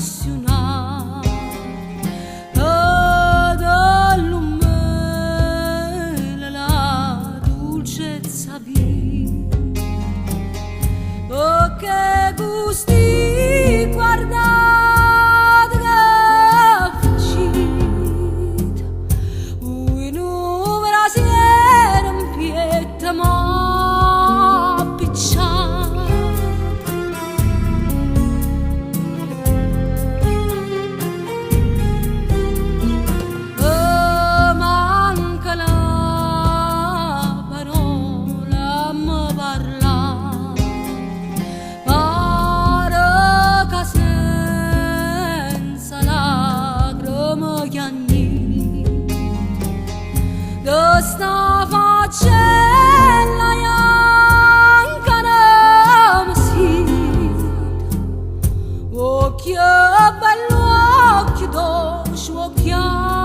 appassionata dell'umele la dolcezza vita, oh che gusti guardate che facita, ui nuvera sera in pietta ma picciata. Manca la parola a me parlare, pare che senza lacrime chiagnite da sta faccella bianca ne mesita, occhio bello occhio dolce occhio